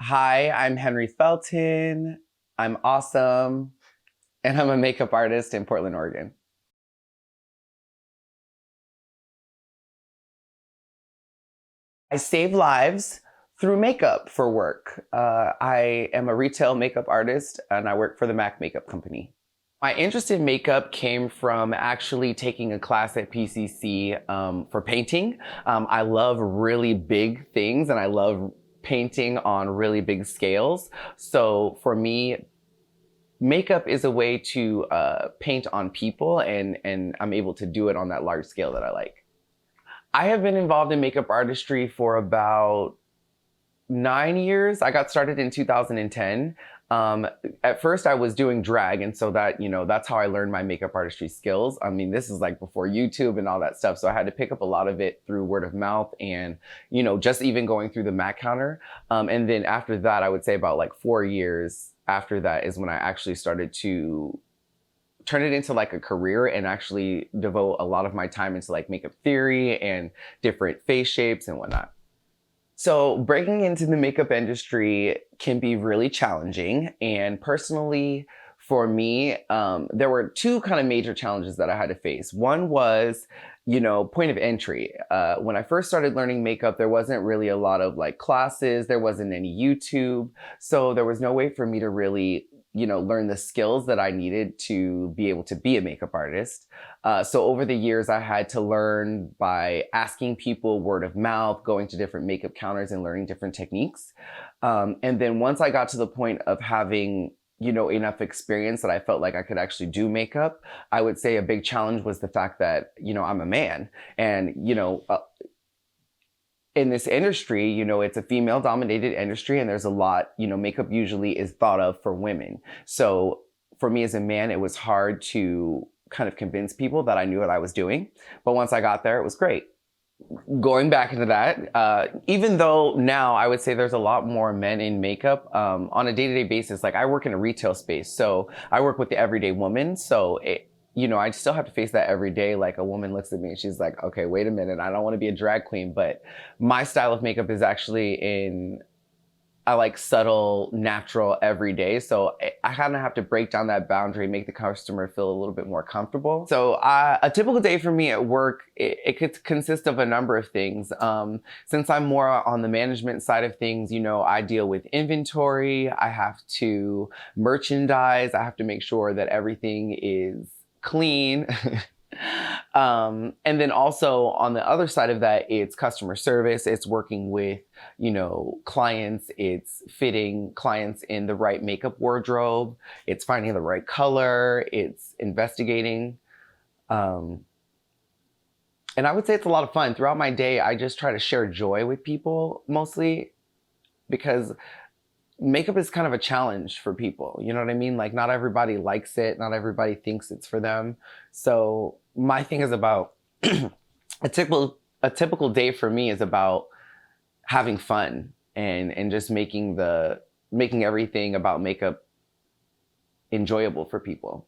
Hi, I'm Henry Felton. I'm awesome, and I'm a makeup artist in Portland, Oregon. I save lives through makeup for work. I am a retail makeup artist, and I work for the MAC Makeup Company. My interest in makeup came from actually taking a class at PCC for painting. I love really big things, and I love painting on really big scales. So for me, makeup is a way to paint on people, and I'm able to do it on that large scale that I like. I have been involved in makeup artistry for about 9 years. I got started in 2010. Um, at first I was doing drag, and so that's how I learned my makeup artistry skills. I mean, this is like before YouTube and all that stuff, so I had to pick up a lot of it through word of mouth and, just even going through the Mac counter. And then after that, I would say about like 4 years after that is when I actually started to turn it into like a career and actually devote a lot of my time into like makeup theory and different face shapes and whatnot. So breaking into the makeup industry can be really challenging. And personally, for me, there were two kind of major challenges that I had to face. One was, point of entry. When I first started learning makeup, there wasn't really a lot of like classes. There wasn't any YouTube. So there was no way for me to really, learn the skills that I needed to be able to be a makeup artist. So over the years, I had to learn by asking people, word of mouth, going to different makeup counters and learning different techniques. And then once I got to the point of having, enough experience that I felt like I could actually do makeup, I would say a big challenge was the fact that, I'm a man. And, in this industry, it's a female dominated industry, and there's a lot, makeup usually is thought of for women. So for me as a man, it was hard to kind of convince people that I knew what I was doing. But once I got there, it was great. Going back into that, even though now I would say there's a lot more men in makeup on a day-to-day basis, like I work in a retail space, so I work with the everyday woman. So I still have to face that every day. Like a woman looks at me and she's like, okay, wait a minute, I don't want to be a drag queen, but my style of makeup is actually I like subtle, natural, every day. So I kind of have to break down that boundary, make the customer feel a little bit more comfortable. So a typical day for me at work, it could consist of a number of things. Since I'm more on the management side of things, I deal with inventory. I have to merchandise. I have to make sure that everything is clean. And then also on the other side of that, it's customer service. It's working with, clients. It's fitting clients in the right makeup wardrobe. It's finding the right color. It's investigating. And I would say it's a lot of fun. Throughout my day, I just try to share joy with people mostly because makeup is kind of a challenge for people. You know what I mean? Like not everybody likes it. Not everybody thinks it's for them. So my thing is about a typical day for me is about having fun and just making everything about makeup enjoyable for people.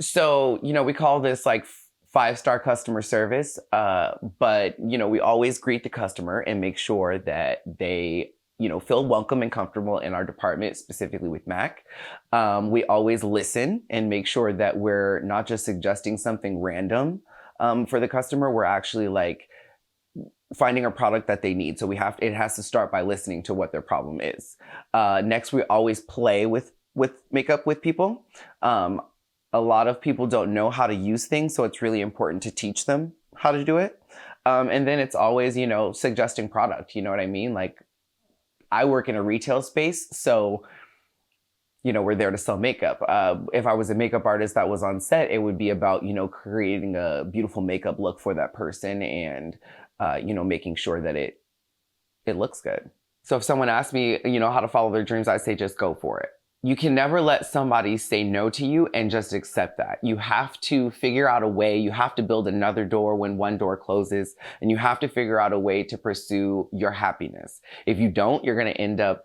So, we call this like five-star customer service, but we always greet the customer and make sure that they feel welcome and comfortable in our department, specifically with Mac. We always listen and make sure that we're not just suggesting something random for the customer. We're actually like finding a product that they need. So it has to start by listening to what their problem is. Next, we always play with makeup with people. A lot of people don't know how to use things, so it's really important to teach them how to do it. And then it's always, suggesting product. You know what I mean? Like I work in a retail space, so we're there to sell makeup. If I was a makeup artist that was on set, it would be about creating a beautiful makeup look for that person and making sure that it looks good. So if someone asks me how to follow their dreams, I say just go for it. You can never let somebody say no to you and just accept that. You have to figure out a way. You have to build another door when one door closes, and you have to figure out a way to pursue your happiness. If you don't, you're going to end up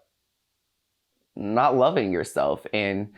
not loving yourself. And,